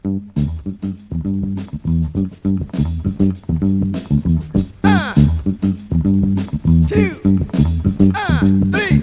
Two, three.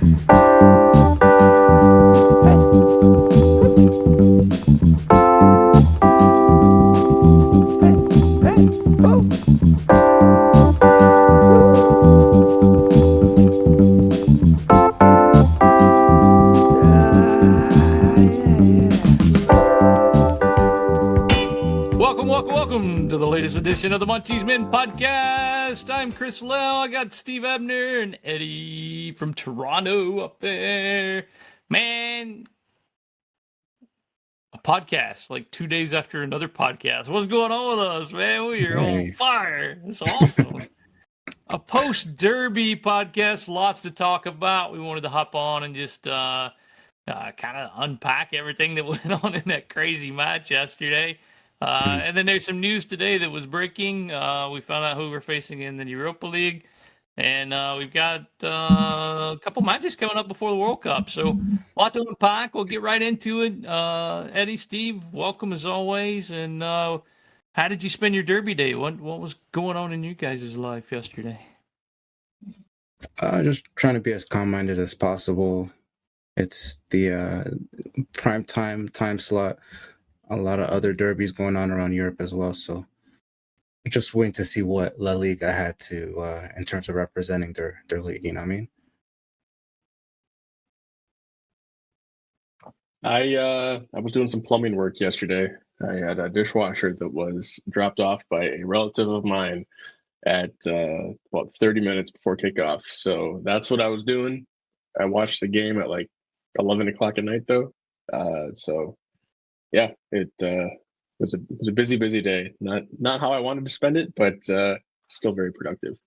Welcome to the latest edition of the Monchi's Men podcast. I'm Chris Lell. I got Steve Ebner and Eddie from Toronto up there. Man, a podcast like 2 days after another podcast. What's going on with us, man? We are on fire. It's awesome. A post-Derby podcast, lots to talk about. We wanted to hop on and just kind of unpack everything that went on in that crazy match yesterday. And then there's some news today that was breaking. We found out who we're facing in the Europa League. And we've got a couple matches coming up before the World Cup. So a lot to unpack. We'll get right into it. Eddie, Steve, welcome as always. And how did you spend your Derby day? What was going on in you guys' life yesterday? Just trying to be as calm-minded as possible. It's the prime time slot. A lot of other derbies going on around Europe as well, so just waiting to see what La Liga had to in terms of representing their league. You know what I mean? I was doing some plumbing work yesterday. I had a dishwasher that was dropped off by a relative of mine at about 30 minutes before kickoff. So that's what I was doing. I watched the game at like 11 o'clock at night, though. So yeah, it was a busy day. Not how I wanted to spend it, but still very productive.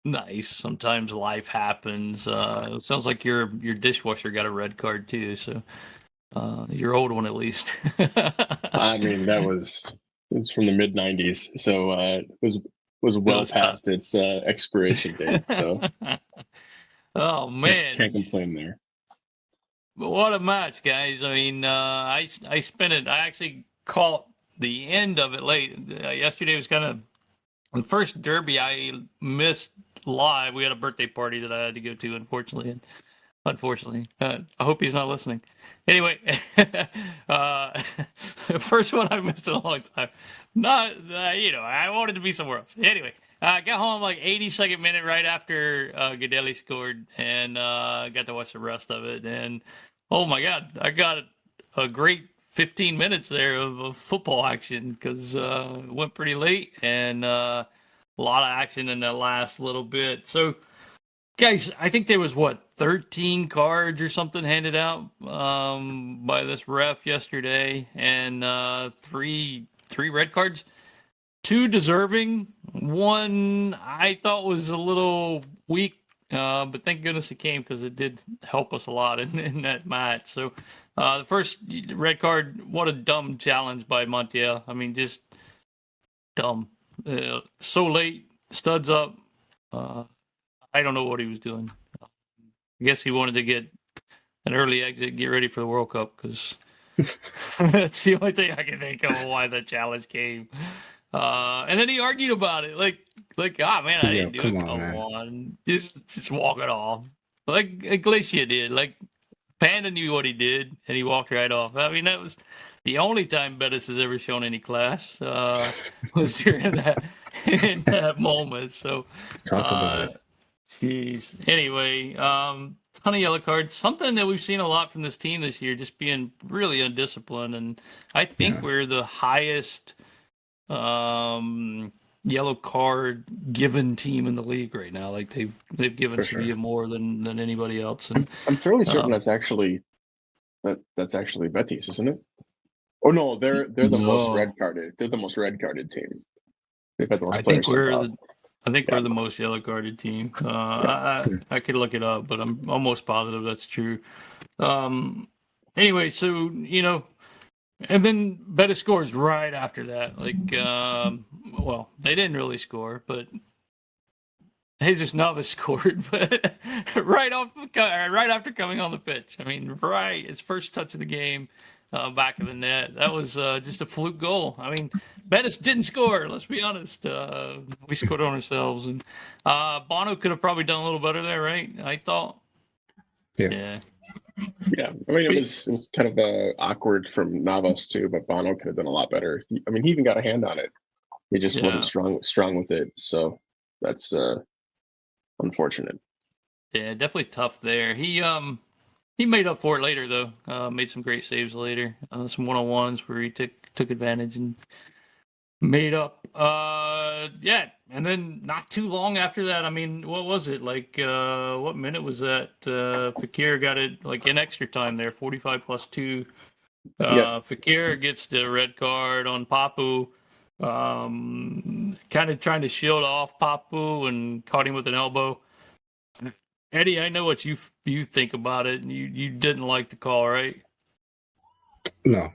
Nice. Sometimes life happens. It sounds like your dishwasher got a red card too. So your old one at least. I mean, it was from the mid '90s, so it was well past its expiration date. So oh man, can't complain there. But what a match, guys. I mean, I spent it. I actually caught the end of it late. Yesterday was kind of the first Derby I missed live. We had a birthday party that I had to go to, unfortunately. I hope he's not listening. Anyway, first one I missed in a long time. Not, I wanted to be somewhere else. Anyway, I got home like 82nd minute right after Gadelli scored, and got to watch the rest of it. And oh my God, I got a great 15 minutes there of football action because it went pretty late, and a lot of action in the last little bit. So, guys, I think there was 13 cards or something handed out by this ref yesterday, and three red cards. 2 deserving. 1 I thought was a little weak, but thank goodness it came because it did help us a lot in that match. So the first red card, what a dumb challenge by Montiel. I mean, just dumb. So late, studs up. I don't know what he was doing. I guess he wanted to get an early exit, get ready for the World Cup, because that's the only thing I can think of why the challenge came. And then he argued about it, like, man, I didn't do it. Come on, just walk it off, like Iglesias did. Like Panda knew what he did, and he walked right off. I mean, that was the only time Bettis has ever shown any class. Was during in that moment. So, talk about it. Jeez. Anyway, ton of yellow cards. Something that we've seen a lot from this team this year, just being really undisciplined, and I think we're the highest yellow card given team in the league right now. Like they've given Sevilla more than anybody else. And I'm fairly certain that's actually Betis, isn't it? Oh no, they're the most red carded. They're the most red carded team. They've had the most players. I think we're the most yellow carded team. I could look it up, but I'm almost positive that's true. Anyway, so and then Betis scores right after that. Like, well, they didn't really score, but Jesus Navas scored, but right after coming on the pitch. I mean, right, his first touch of the game. back of the net. That was just a fluke goal. I mean, Betis didn't score. Let's be honest. We scored on ourselves, and Bono could have probably done a little better there, right? I thought. Yeah. Yeah, I mean, it was kind of awkward from Navas too, but Bono could have done a lot better. He even got a hand on it. He just wasn't strong with it, so that's unfortunate. Yeah, definitely tough there. He made up for it later though. Made some great saves later. Some 1-on-1s where he took advantage and made up. Yeah, and then not too long after that, I mean, what was it? Like what minute was that? Fekir got it like in extra time there, 45 plus 2. Fekir gets the red card on Papu. Kind of trying to shield off Papu and caught him with an elbow. Eddie, I know what you think about it. You didn't like the call, right? No.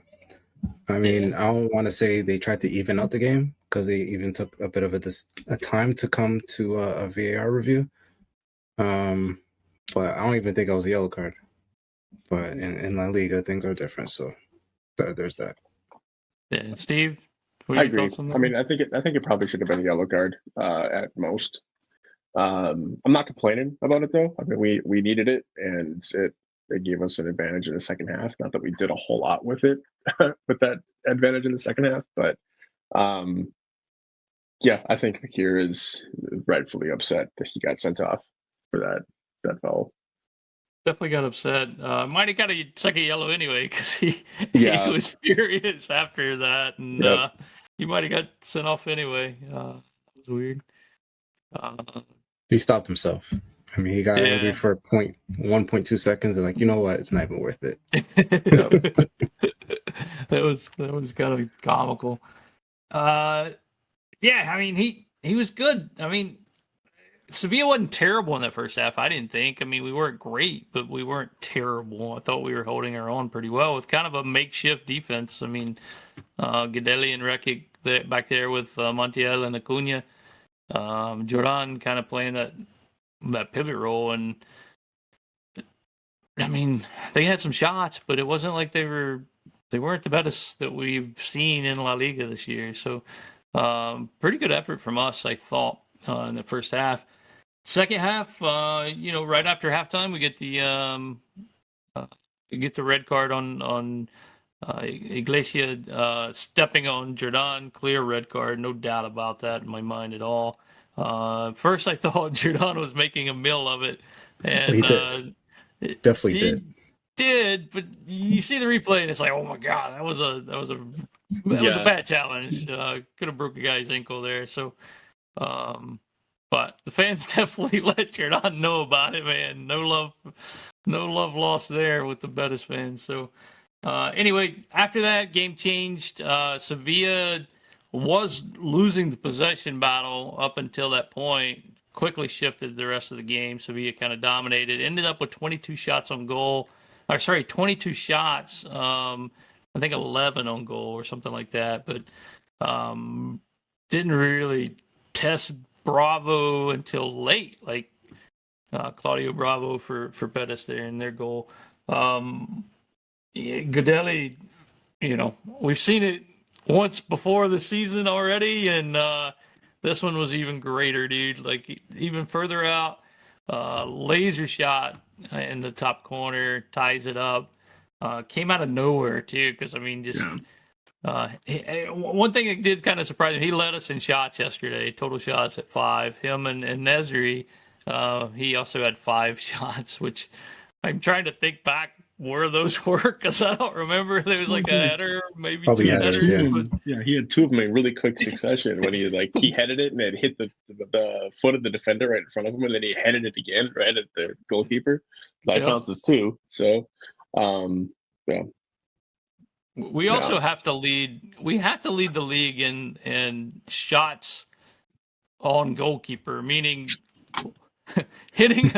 I mean, I don't want to say they tried to even out the game because they even took a bit of a time to come to a VAR review. But I don't even think it was a yellow card. But in La Liga, things are different. So there's that. Yeah, Steve. I agree. I mean, I think it probably should have been a yellow card at most. I'm not complaining about it though. I mean, we needed it, and it gave us an advantage in the second half. Not that we did a whole lot with it, with that advantage in the second half, but yeah, I think Fekir is rightfully upset that he got sent off for that foul. Definitely got upset. Might have got a second yellow anyway because he was furious after that, and he might have got sent off anyway. It was weird. He stopped himself. I mean, he got angry for 1.2 seconds and like, you know what? It's not even worth it. That was kind of comical. Yeah, I mean, he was good. I mean, Sevilla wasn't terrible in that first half, I didn't think. I mean, we weren't great, but we weren't terrible. I thought we were holding our own pretty well with kind of a makeshift defense. I mean, Gudelli and Rekic back there with Montiel and Acuna. Jordan kind of playing that pivot role, and I mean, they had some shots, but it wasn't like they weren't the best that we've seen in La Liga this year. So, pretty good effort from us, I thought, in the first half. Second half, right after halftime, we get the red card on Iglesia stepping on Jordan. Clear red card, no doubt about that in my mind at all. First, I thought Jordan was making a meal of it, and he did. Definitely did. But you see the replay, and it's like, oh my god, that was a bad challenge. Could have broke a guy's ankle there. So, but the fans definitely let Jordan know about it, man. No love lost there with the Betis fans. So, anyway, after that, game changed. Sevilla was losing the possession battle up until that point. Quickly shifted the rest of the game. Sevilla kind of dominated. Ended up with 22 shots on goal. 22 shots. I think 11 on goal or something like that. But didn't really test Bravo until late. Like Claudio Bravo for Betis there in their goal. Gudelli, we've seen it once before the season already, and this one was even greater, dude. Like, even further out, laser shot in the top corner, ties it up. Came out of nowhere, too, because, I mean, just... one thing that did kind of surprise me, he led us in shots yesterday, total shots at 5. Him and Nezri, he also had 5 shots, which I'm trying to think back where those were because I don't remember. There was like a header, maybe probably 2 headers. Yeah, he had 2 of them in really quick succession when he headed it and it hit the foot of the defender right in front of him, and then he headed it again right at the goalkeeper. That counts as 2. So, yeah. We also have to lead. We have to lead the league in shots on goalkeeper, meaning hitting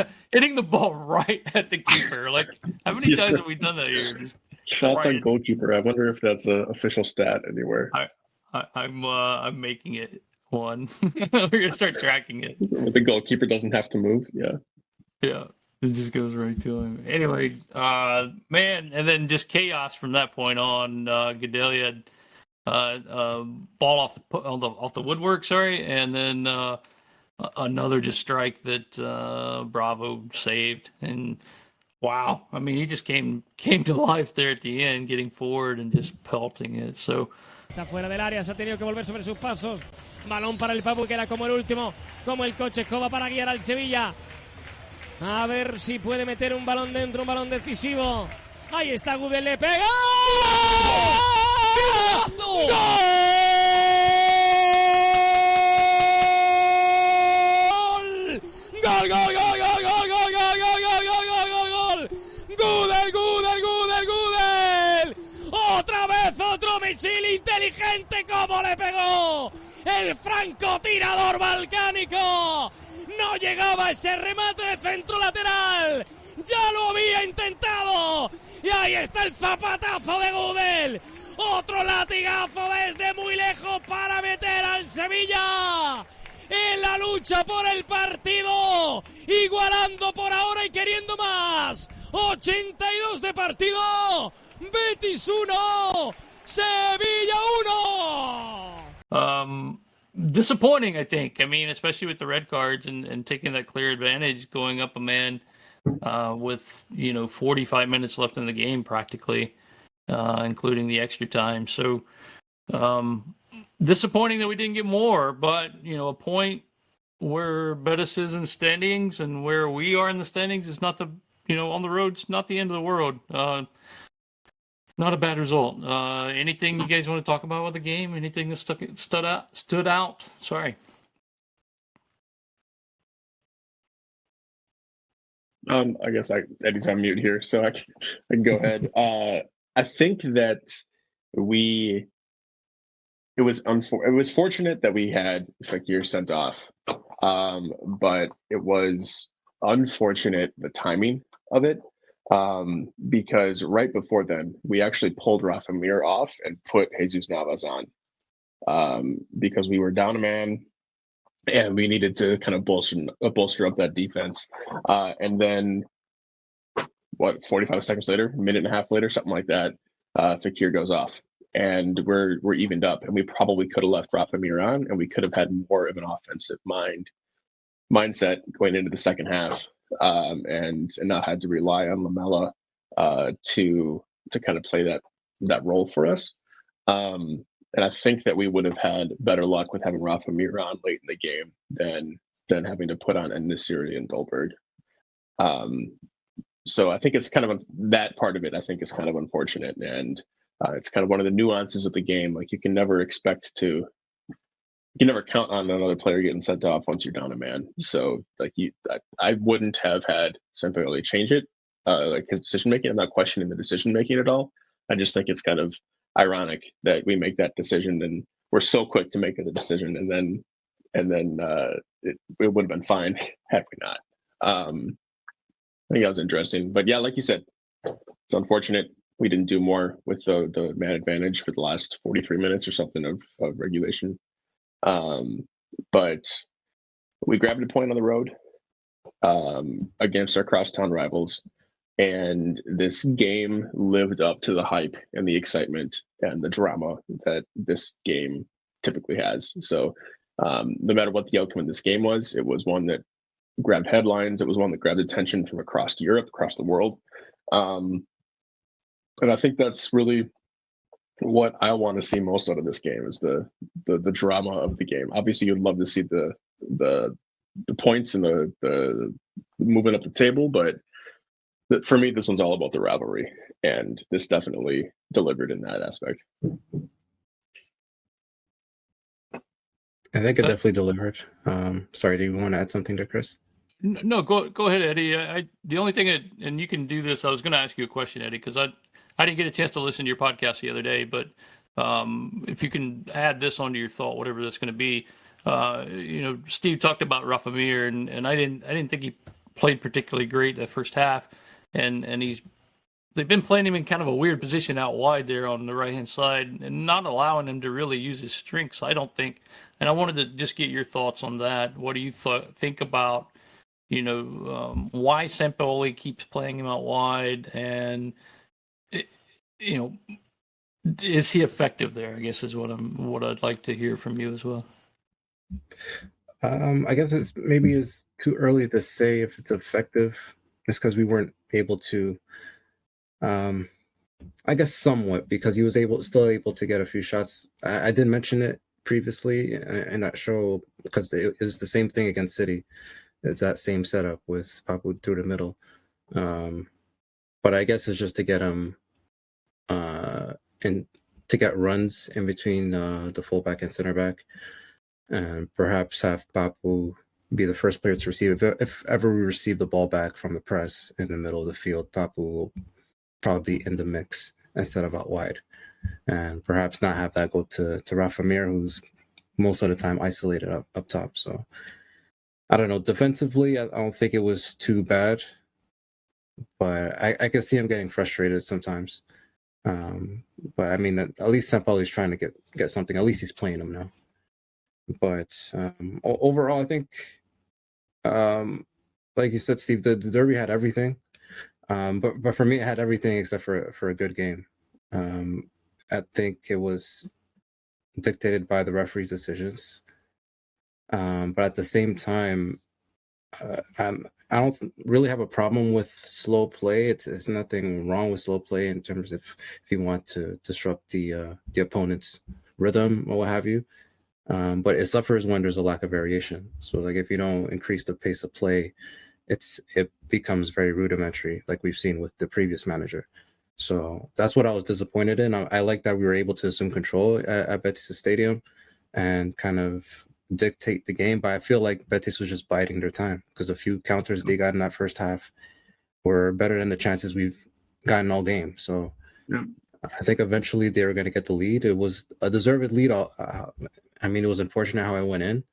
the ball right at the keeper. Like, how many times have we done that here? Just shots on goalkeeper. I wonder if that's an official stat anywhere. I'm making it one. We're gonna start tracking it. The goalkeeper doesn't have to move. Yeah. Yeah. It just goes right to him. Anyway, man, and then just chaos from that point on. Gedalia ball off the woodwork, sorry, and then another just strike that Bravo saved. And wow, I mean, he just came to life there at the end, getting forward and just pelting it. So. Está fuera del área, se ha tenido que volver sobre sus pasos. Balón para el Papu, que era como el último, como el coche escoba para guiar al Sevilla. A ver si puede meter un balón dentro, un balón decisivo. Ahí está Gudel, le pega. ¡Gol! ¡Gol, gol, gol, gol, gol, gol, gol, gol, gol, gol, gol, gol! ¡Gudel, Gudel, Gudel, Gudel! ¡Otra vez otro misil inteligente como le pegó! ¡El francotirador balcánico! No llegaba ese remate de centro lateral. Ya lo había intentado. Y ahí está el zapatazo de Gudel. Otro latigazo desde muy lejos para meter al Sevilla en la lucha por el partido. Igualando por ahora y queriendo más. 82 de partido. Betis 1. Sevilla 1. Disappointing, I think. I mean, especially with the red cards and taking that clear advantage, going up a man with 45 minutes left in the game practically, including the extra time. So disappointing that we didn't get more, but a point where Betis is in standings and where we are in the standings is not on the road's not the end of the world. Not a bad result. Anything you guys want to talk about with the game? Anything that stood out? Sorry. I guess Eddie's on mute here, so I can go ahead. I think that it was fortunate that we had Fekir sent off, but it was unfortunate the timing of it. Because right before then, we actually pulled Rafa Mir off and put Jesus Navas on, because we were down a man and we needed to kind of bolster up that defense. And then, 45 seconds later, minute and a half later, something like that, Fekir goes off, and we're evened up, and we probably could have left Rafa Mir on, and we could have had more of an offensive mindset going into the second half. And not had to rely on Lamela to kind of play that role for us. And I think that we would have had better luck with having Rafa Mir on late in the game than having to put on En-Nesyri and Dolberg. So I think it's kind of that part of it. I think is kind of unfortunate, and it's kind of one of the nuances of the game. Like you can never count on another player getting sent off once you're down a man. So I wouldn't have had Sampaoli change it, like his decision making. I'm not questioning the decision making at all. I just think it's kind of ironic that we make that decision and we're so quick to make the decision, and then it would have been fine had we not. I think that was interesting, but yeah, like you said, it's unfortunate we didn't do more with the man advantage for the last 43 minutes or something of regulation. But we grabbed a point on the road against our crosstown rivals, and this game lived up to the hype and the excitement and the drama that this game typically has. So no matter what the outcome of this game was, it was one that grabbed headlines. It was one that grabbed attention from across Europe, across the world. And I think that's really what I want to see most out of this game is the drama of the game. Obviously, you'd love to see the points and the moving up the table, but for me, this one's all about the rivalry, and this definitely delivered in that aspect. I think it definitely delivered. Sorry, do you want to add something to Chris? No, go ahead, Eddie. The only thing, and you can do this, I was going to ask you a question, Eddie, because I didn't get a chance to listen to your podcast the other day, but if you can add this onto your thought, whatever that's going to be. Steve talked about Rafa Mir, and I didn't think he played particularly great that first half, and they've been playing him in kind of a weird position out wide there on the right hand side, and not allowing him to really use his strengths, I don't think. And I wanted to just get your thoughts on that. What do you think about why Sampaoli keeps playing him out wide, and is he effective there? I guess is what I'd like to hear from you as well. I guess it's too early to say if it's effective, just because we weren't able to. I guess somewhat, because he was still able to get a few shots. I did mention it previously in that show, because it was the same thing against City. It's that same setup with Papu through the middle. But I guess it's just to get him and to get runs in between the fullback and center back, and perhaps have Papu be the first player to receive. If ever we receive the ball back from the press in the middle of the field, Papu will probably be in the mix instead of out wide, and perhaps not have that go to Rafa Mir, who's most of the time isolated up top. So I don't know. Defensively, I don't think it was too bad, but I can see him getting frustrated sometimes. But I mean, at least Sampaoli's trying to get something. At least he's playing him now. But overall, I think, like you said, Steve, the Derby had everything. But for me, it had everything except for a good game. I think it was dictated by the referee's decisions. But at the same time, I don't really have a problem with slow play. It's nothing wrong with slow play in terms of if you want to disrupt the opponent's rhythm or what have you. But it suffers when there's a lack of variation. So like if you don't increase the pace of play, it becomes very rudimentary, like we've seen with the previous manager. So that's what I was disappointed in. I like that we were able to assume control at Betis Stadium and kind of dictate the game, but I feel like Betis was just biding their time, because a few counters they got in that first half were better than the chances we've gotten all game. So yeah. I think eventually they were going to get the lead. It was a deserved lead. I mean, it was unfortunate how it went in,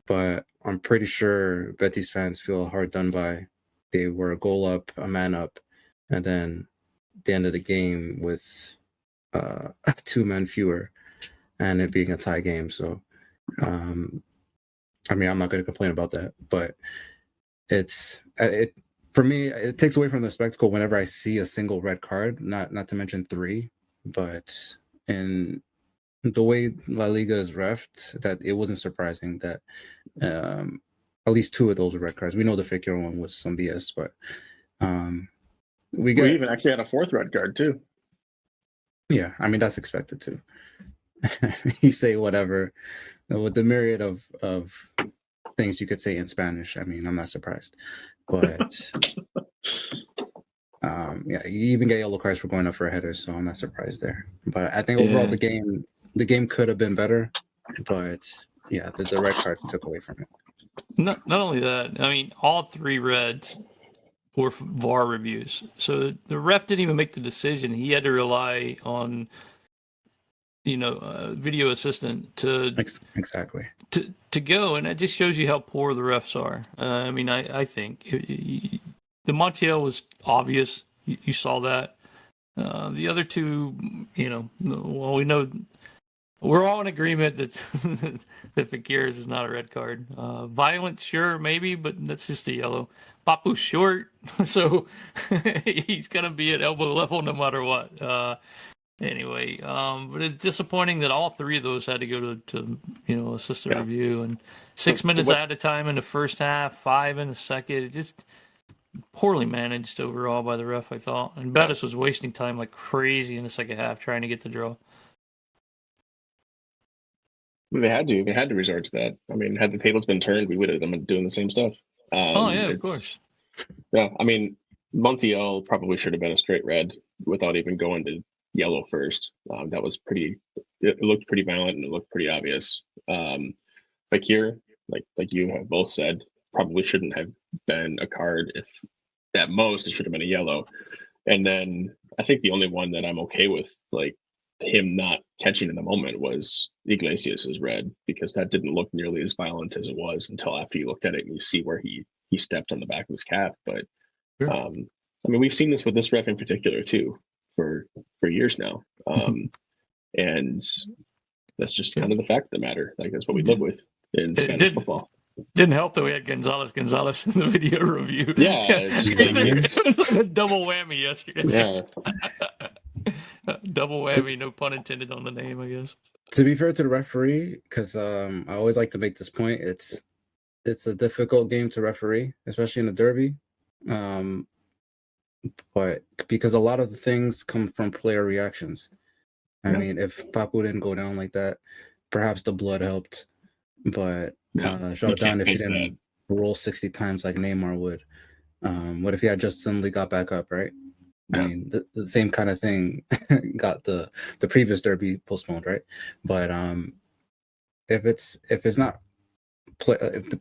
but I'm pretty sure Betis fans feel hard done by. They were a goal up, a man up, and then the end of the game with 2 men fewer, and it being a tie game. So, I mean, I'm not going to complain about that, but it for me, it takes away from the spectacle whenever I see a single red card. Not to mention 3, but in the way La Liga is refed, that it wasn't surprising that at least 2 of those were red cards. We know the Fekir one was some BS, but we even actually had a 4th red card too. Yeah, I mean, that's expected too. You say whatever with the myriad of things you could say in Spanish. I mean, I'm not surprised, but yeah, you even get yellow cards for going up for a header, so I'm not surprised there. But I think overall the game could have been better, but yeah, the red card took away from it. Not only that, I mean, all 3 reds were VAR reviews, so the ref didn't even make the decision. He had to rely on video assistant to exactly to go, and it just shows you how poor the refs are. I mean, I think the Montiel was obvious. You saw that. The other 2, well, we know we're all in agreement that that Fekir's is not a red card. Violent, sure, maybe, but that's just a yellow. Papu's short, so he's gonna be at elbow level no matter what. Anyway, but it's disappointing that all 3 of those had to go to assistant review, and 6 minutes at a time in the first half, 5 in the second. It just poorly managed overall by the ref, I thought. And Betis was wasting time like crazy in the second half trying to get the draw. They had to resort to that. I mean, had the tables been turned, we would have been doing the same stuff. Of course. Yeah, I mean, Montiel probably should have been a straight red without even going to yellow first. That was it looked pretty violent and it looked pretty obvious. Fekir, like you have both said, probably shouldn't have been a card. If at most it should have been a yellow. And then I think the only one that I'm okay with, like him not catching in the moment, was Iglesias's red, because that didn't look nearly as violent as it was until after you looked at it and you see where he stepped on the back of his calf. But sure. I mean, we've seen this with this ref in particular too for years now, and that's just kind of the fact of the matter. Like, that's what we live with in Spanish football. Didn't help that we had Gonzalez in the video review. Yeah, it's just like it was a double whammy yesterday. yeah. Double whammy, no pun intended on the name, I guess. To be fair to the referee, because I always like to make this point, it's a difficult game to referee, especially in the Derby. But because a lot of the things come from player reactions. I mean, if Papu didn't go down like that, perhaps the blood helped. But Jordan, if he didn't roll 60 times like Neymar would, what if he had just suddenly got back up, right? I mean, the same kind of thing got the previous Derby postponed, right? But if the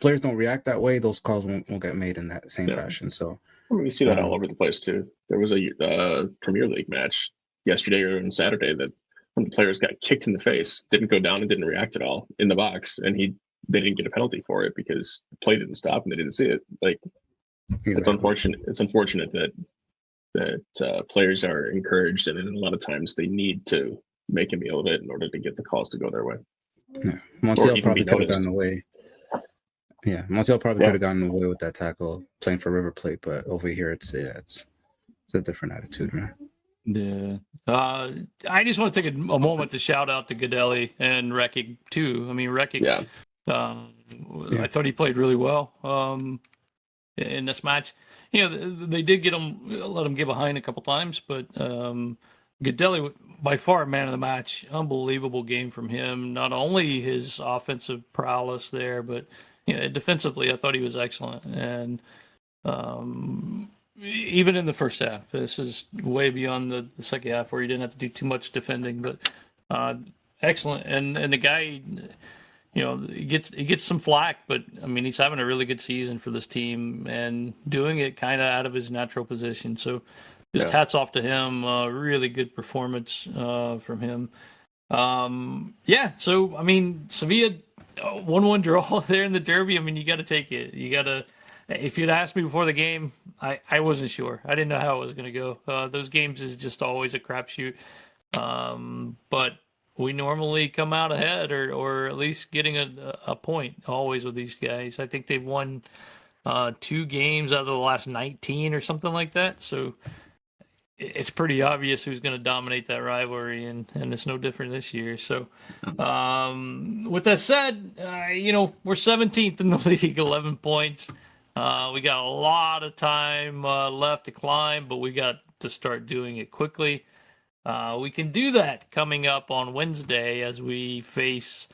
players don't react that way, those calls won't get made in that same fashion. So I mean, you see that all over the place too. There was a Premier League match yesterday or on Saturday that one of the players got kicked in the face, didn't go down and didn't react at all in the box, and they didn't get a penalty for it because the play didn't stop and they didn't see it. Like, It's unfortunate. It's unfortunate that players are encouraged, and a lot of times they need to make a meal of it in order to get the calls to go their way. Yeah, Montiel probably could have gotten away. Yeah, Montiel probably could have gotten away with that tackle playing for River Plate, but over here it's a different attitude, man. Yeah. I just want to take a moment to shout out to Gadelli and Rekic too. I mean, Rekic, I thought he played really well in this match. You know, they did let him get behind a couple times, but Gadelli, by far, man of the match. Unbelievable game from him. Not only his offensive prowess there, but defensively, I thought he was excellent. And even in the first half, this is way beyond the second half where he didn't have to do too much defending, but excellent. And the guy, he gets some flack, but I mean, he's having a really good season for this team and doing it kind of out of his natural position. So just hats off to him. Really good performance from him. So, I mean, Sevilla, 1-1 draw there in the Derby. I mean, you got to take it. You got to. If you'd asked me before the game, I wasn't sure. I didn't know how it was going to go. Those games is just always a crapshoot. But we normally come out ahead or at least getting a point always with these guys. I think they've won 2 games out of the last 19 or something like that. So it's pretty obvious who's going to dominate that rivalry, and it's no different this year. So with that said, we're 17th in the league, 11 points. We got a lot of time left to climb, but we got to start doing it quickly. We can do that coming up on Wednesday as we face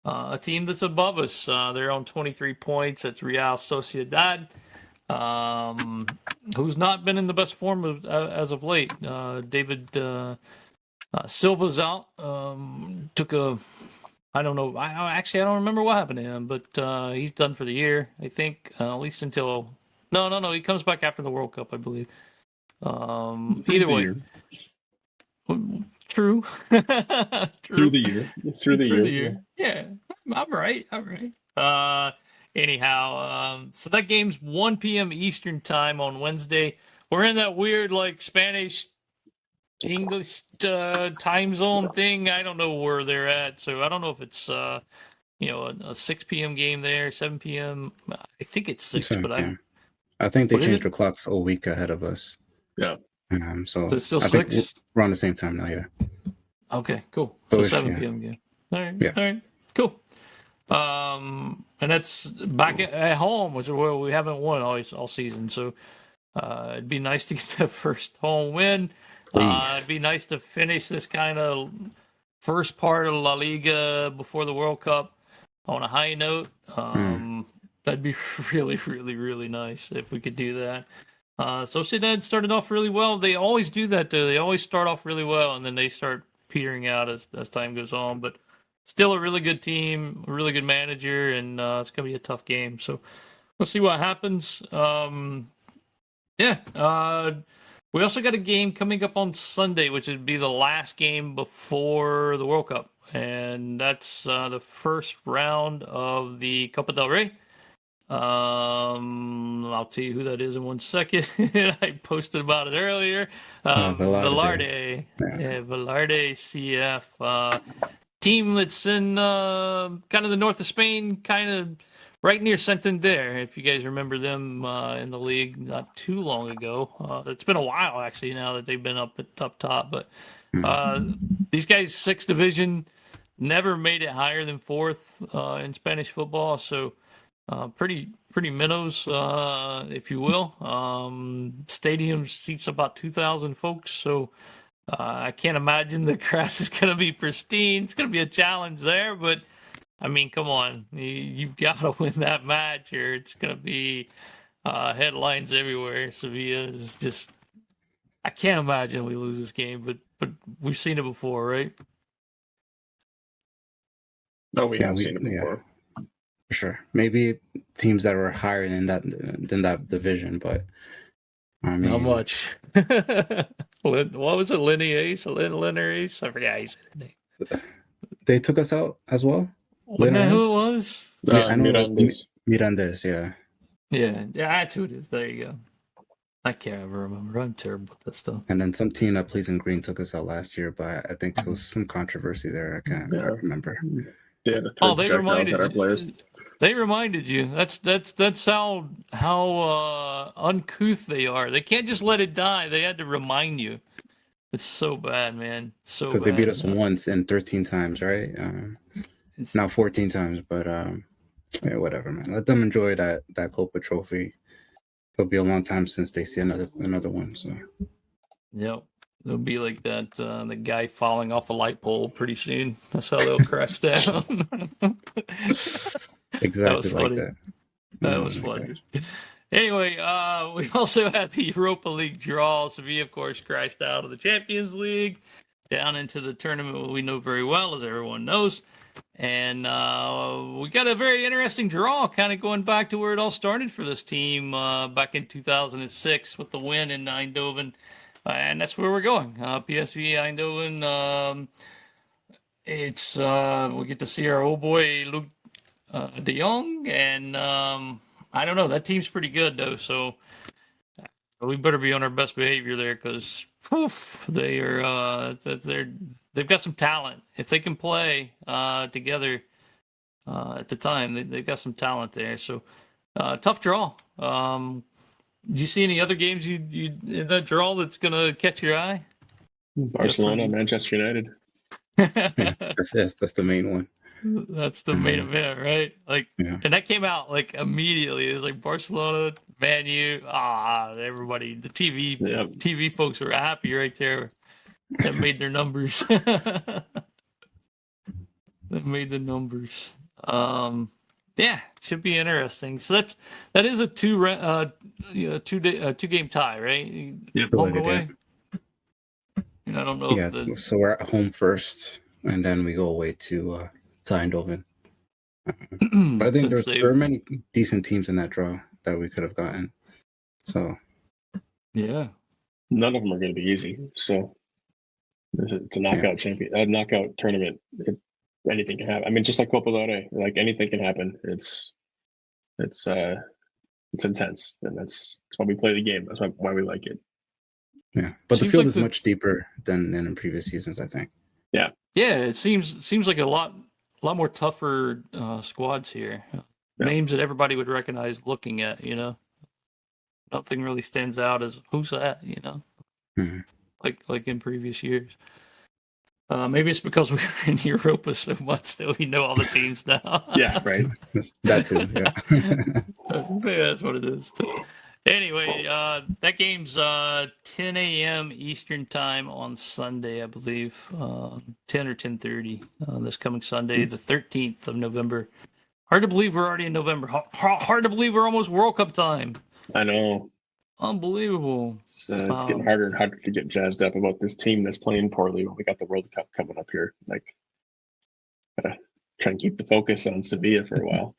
a team that's above us. They're on 23 points. That's Real Sociedad, who's not been in the best form as of late. David Silva's out. I don't know. I don't remember what happened to him, but he's done for the year, I think, at least until... No. He comes back after the World Cup, I believe. Either way. True. Through the year. Yeah, I'm right. Anyhow, so that game's 1 p.m. Eastern time on Wednesday. We're in that weird, Spanish... English time zone thing. I don't know where they're at, so I don't know if it's a 6 p.m. game there, 7 p.m. I think it's 6, but I think they changed the clocks a week ahead of us. Yeah. So it's still 6. We're on the same time now. Yeah. Okay. Cool. So 7 p.m. game. All right. Yeah. All right. Cool. And that's back at home, which is where we haven't won all season. So it'd be nice to get the first home win. It'd be nice to finish this kind of first part of La Liga before the World Cup on a high note. That'd be really, really, really nice if we could do that. Sociedad started off really well. They always do that, though. They always start off really well, and then they start petering out as time goes on. But still a really good team, a really good manager, and it's going to be a tough game. So we'll see what happens. We also got a game coming up on Sunday, which would be the last game before the World Cup. And that's the first round of the Copa del Rey. I'll tell you who that is in 1 second. I posted about it earlier. Velarde. Yeah, Velarde CF. Team that's in kind of the north of Spain, kind of right near Santander, if you guys remember them in the league not too long ago. It's been a while, actually, now that they've been up top. But these guys, sixth division, never made it higher than fourth in Spanish football. So pretty minnows, if you will. Stadium seats about 2,000 folks. So I can't imagine the grass is going to be pristine. It's going to be a challenge there, but I mean, come on. You've got to win that match or it's going to be headlines everywhere. Sevilla is just, I can't imagine we lose this game, but we've seen it before, right? No, we have seen it before. Yeah, for sure. Maybe teams that were higher than that division, but I mean, not much. What was it? Lenny Ace? Lenner Ace? I forgot his name. They took us out as well. Wasn't that who it was? I know Mirandes. yeah. Yeah, that's who it is. There you go. I can't ever remember. I'm terrible at that stuff. And then some team that plays in green took us out last year, but I think there was some controversy there. I can't remember. Yeah, they reminded you. That's how uncouth they are. They can't just let it die. They had to remind you. It's so bad, man. So because they beat us once and 13 times, right? Now 14 times, but yeah, whatever, man. Let them enjoy that Copa trophy. It'll be a long time since they see another one. So, yep, it'll be like that the guy falling off a light pole pretty soon. That's how they'll crash down. Exactly like that. That was funny. Anyway, we also had the Europa League draw. Sevilla, of course, crashed out of the Champions League down into the tournament we know very well, as everyone knows. And we got a very interesting draw, kind of going back to where it all started for this team back in 2006 with the win in Eindhoven. And that's where we're going. PSV Eindhoven. We get to see our old boy Luke de Jong, and I don't know. That team's pretty good though, so we better be on our best behavior there because they've got some talent. If they can play together at the time, they've got some talent there. So tough draw. Did you see any other games you in that draw that's gonna catch your eye? Barcelona, Manchester United. That's the main one. That's the main event, right? Like, yeah. And that came out like immediately. It was like Barcelona, Man U. Everybody, the TV folks were happy right there. That made their numbers. That made the numbers. Yeah, should be interesting. So that is a two game tie, right? Yep. Home and away. And I don't know. Yeah, so we're at home first, and then we go away to Eindhoven. But I think there are many decent teams in that draw that we could have gotten. So yeah, none of them are going to be easy. So it's a knockout knockout tournament. Anything can happen. I mean, just like Copa del Rey, like anything can happen. It's intense, and that's why we play the game. That's why we like it. Yeah, but the field is much deeper than in previous seasons, I think. Yeah, it seems like a lot more tougher squads here. Yeah. Names that everybody would recognize looking at, Nothing really stands out as who's that, Mm-hmm. like in previous years. Maybe it's because we were in Europa so much that we know all the teams now. Yeah, right. That too, yeah. Maybe that's what it is. Anyway, that game's 10 a.m. Eastern time on Sunday, I believe. 10 or 10:30 this coming Sunday, the 13th of November. Hard to believe we're already in November. Hard to believe we're almost World Cup time. I know. Unbelievable. It's getting harder and harder to get jazzed up about this team that's playing poorly when we got the World Cup coming up here. Like, gotta try and keep the focus on Sevilla for a while.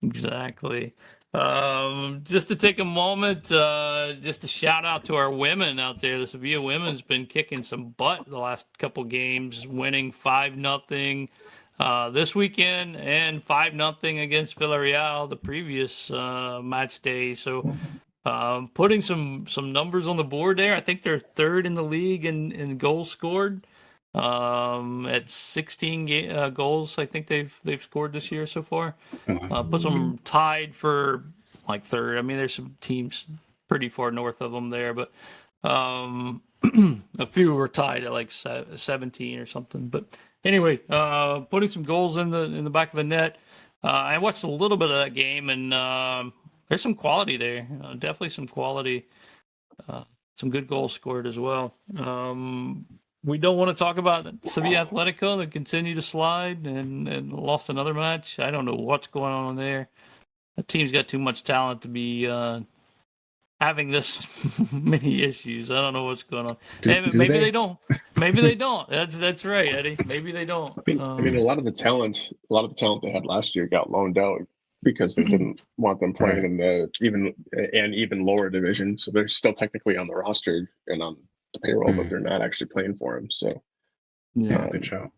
Exactly. Just to take a moment, just to shout out to our women out there. The Sevilla women's been kicking some butt the last couple games, winning 5-0 this weekend and 5-0 against Villarreal the previous match day. So putting some numbers on the board there. I think they're third in the league in goals scored. at 16 goals. I think they've scored this year so far. Wow. Puts them tied for like third. I mean, there's some teams pretty far north of them there, but a few were tied at like 17 or something. But anyway, putting some goals in the back of the net. I watched a little bit of that game, and there's some quality there. Definitely some quality. Some good goals scored as well. We don't want to talk about Sevilla Atletico that continue to slide and lost another match. I don't know what's going on there. The team's got too much talent to be having this many issues. I don't know what's going on. Maybe they don't. Maybe they don't. That's right, Eddie. Maybe they don't. I mean, a lot of the talent they had last year got loaned out because they didn't want them playing in the even lower division. So they're still technically on the roster and on the payroll, but they're not actually playing for him. So yeah, good show.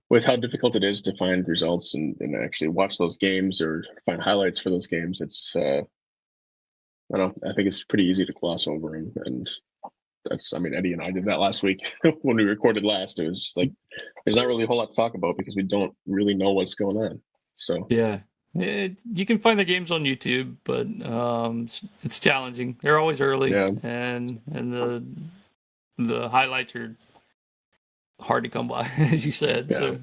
With how difficult it is to find results and actually watch those games or find highlights for those games, it's I think it's pretty easy to gloss over them. And Eddie and I did that last week when we recorded last. It was just like, there's not really a whole lot to talk about because we don't really know what's going on. So yeah. You can find the games on YouTube, but it's challenging. They're always early, and the highlights are hard to come by, as you said. Yeah. So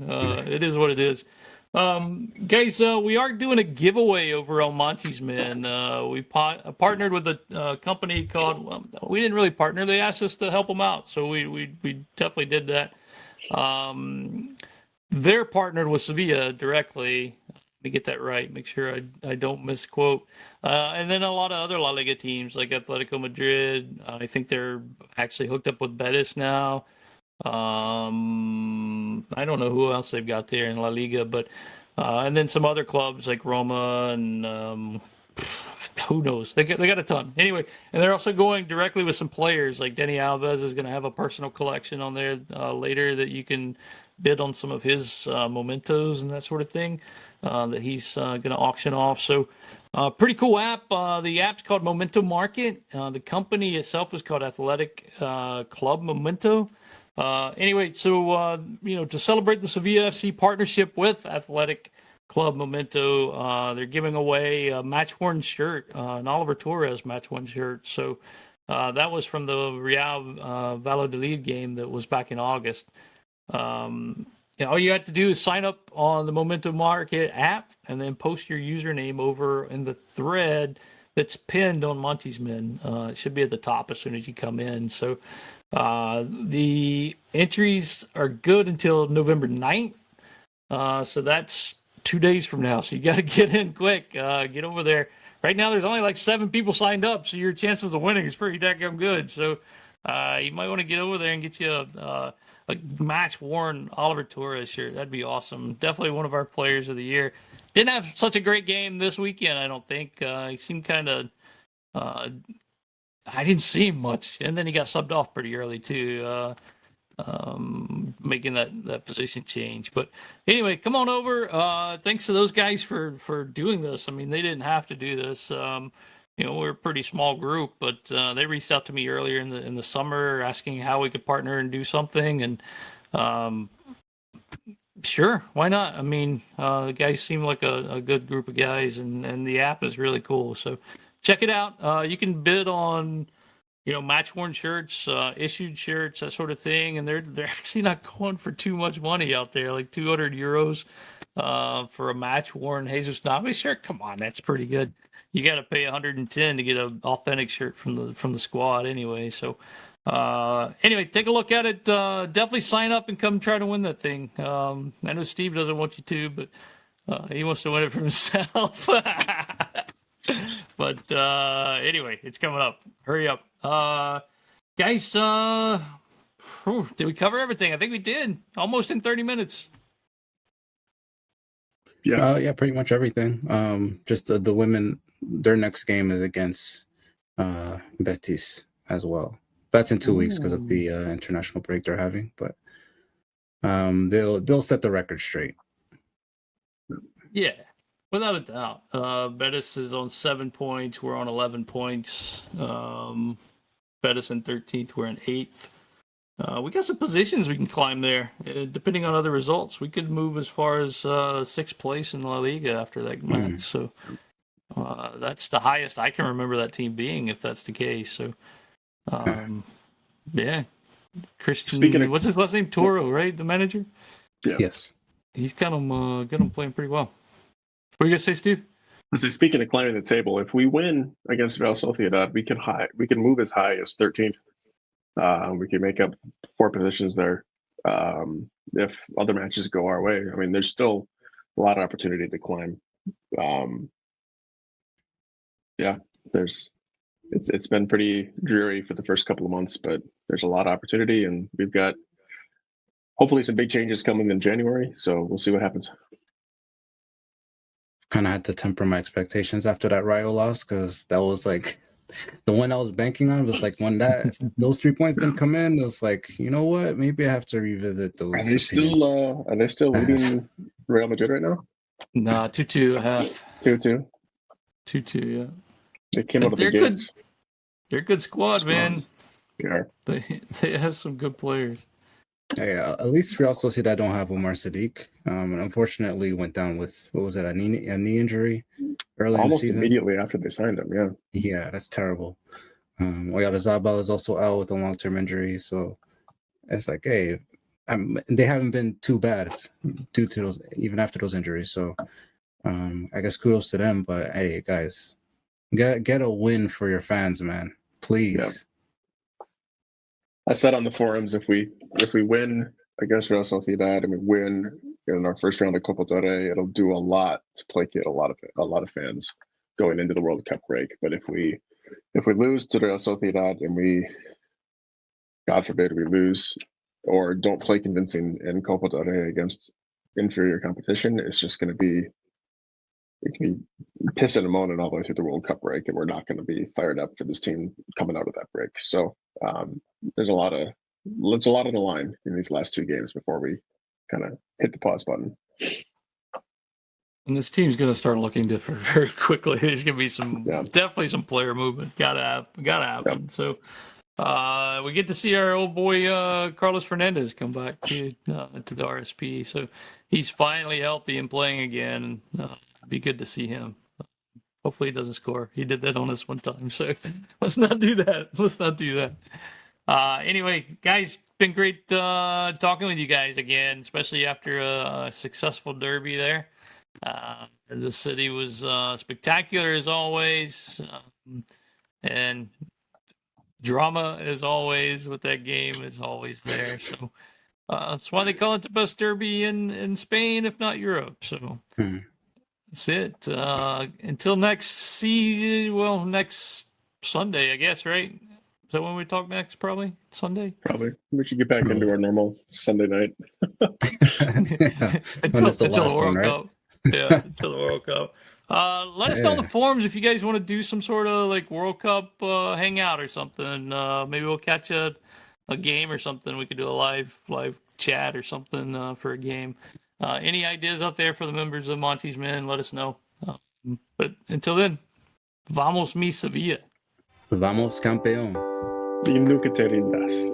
it is what it is. Guys, we are doing a giveaway over on Monchi's Men. We partnered with a company called. We didn't really partner. They asked us to help them out, so we definitely did that. They're partnered with Sevilla directly. Let me get that right. Make sure I don't misquote. And then a lot of other La Liga teams like Atletico Madrid. I think they're actually hooked up with Betis now. I don't know who else they've got there in La Liga, but and then some other clubs like Roma and who knows? They got a ton. Anyway, and they're also going directly with some players like Denny Alves is going to have a personal collection on there later that you can bid on some of his mementos and that sort of thing that he's going to auction off. So pretty cool app. The app's called Memento Market. The company itself is called Athletic Club Memento. Anyway, so, to celebrate the Sevilla FC partnership with Athletic Club Memento, they're giving away a match-worn shirt, an Oliver Torres match-worn shirt. So that was from the Real Valladolid game that was back in August. All you have to do is sign up on the Memento Market app and then post your username over in the thread that's pinned on Monchi's Men. It should be at the top as soon as you come in. So the entries are good until November 9th. So that's 2 days from now. So you got to get in quick. Get over there. Right now, there's only like 7 people signed up. So your chances of winning is pretty damn good. So you might want to get over there and get you a match-worn Oliver Torres shirt. That'd be awesome. Definitely one of our players of the year. Didn't have such a great game this weekend, I don't think. He seemed kind of... I didn't see him much, and then he got subbed off pretty early too, making that position change. But anyway, come on over. Thanks to those guys for doing this. I mean, they didn't have to do this. We're a pretty small group, but they reached out to me earlier in the summer asking how we could partner and do something, and sure, why not? I mean, the guys seem like a good group of guys, and the app is really cool. So check it out. You can bid on, match-worn shirts, issued shirts, that sort of thing. And they're actually not going for too much money out there, like €200 for a match-worn Jesus Navas shirt. Come on, that's pretty good. You got to pay 110 to get an authentic shirt from the squad anyway. So anyway, take a look at it. Definitely sign up and come try to win that thing. I know Steve doesn't want you to, but he wants to win it for himself. But anyway, it's coming up. Hurry up. Guys, did we cover everything? I think we did. Almost in 30 minutes. Yeah, pretty much everything. Just the women, their next game is against Betis as well. That's in 2 weeks because of the international break they're having. But they'll set the record straight. Yeah. Without a doubt. Betis is on 7 points. We're on 11 points. Betis in 13th. We're in 8th. We got some positions we can climb there, depending on other results. We could move as far as sixth place in La Liga after that match. So that's the highest I can remember that team being, if that's the case. So, yeah. Christian, what's his last name? Toro, right? The manager? Yeah. Yes. He's got him playing pretty well. What are you going to say, Steve? So speaking of climbing the table, if we win against Real Sociedad, we can move as high as 13th. We can make up 4 positions there if other matches go our way. I mean, there's still a lot of opportunity to climb. It's been pretty dreary for the first couple of months, but there's a lot of opportunity, and we've got hopefully some big changes coming in January. So we'll see what happens. Kind of had to temper my expectations after that Rayo loss, because that was like the one I was banking on. Was like when those 3 points didn't come in, it was like, you know what, maybe I have to revisit those. Are they still leading Real Madrid right now? Nah, 2-2 half. 2-2. 2-2, yeah. They came out of the gates. They're a good squad, man. Yeah. They have some good players. Yeah, at least Real Sociedad don't have Omar Sadiq. And unfortunately, went down with, what was it, a knee injury early in the season. Immediately after they signed him. Yeah. Yeah, that's terrible. Oyarzabal is also out with a long-term injury, so it's like, hey, they haven't been too bad due to those, even after those injuries. So I guess kudos to them. But hey, guys, get a win for your fans, man, please. Yeah. I said on the forums, if we win against Real Sociedad and we win in our first round of Copa del Rey, it'll do a lot to placate a lot of fans going into the World Cup break. But if we lose to Real Sociedad and we, God forbid, we lose or don't play convincing in Copa del Rey against inferior competition, it's just going to be, it can be pissing and moaning all the way through the World Cup break, and we're not going to be fired up for this team coming out of that break. So there's a lot on the line in these last 2 games before we kind of hit the pause button. And this team's going to start looking different very quickly. There's going to be definitely some player movement. Gotta happen. Yep. So we get to see our old boy Carlos Fernandez come back to the RSP. So he's finally healthy and playing again. Be good to see him. Hopefully he doesn't score. He did that on us one time. So let's not do that. Anyway, guys, been great talking with you guys again, especially after a successful derby there. The city was spectacular as always, and drama as always with that game is always there. So that's why they call it the best derby in Spain, if not Europe. So that's it. Until next season, well, next Sunday, I guess, right? Is that when we talk next? Probably Sunday. Probably. We should get back into our normal Sunday night. until the World Cup. Yeah, until the World Cup. Let us know in the forums if you guys want to do some sort of like World Cup hangout or something. Maybe we'll catch a game or something. We could do a live chat or something for a game. Any ideas out there for the members of Monty's Men? Let us know. But until then, vamos mi Sevilla. Vamos campeón. Y nunca te rindas.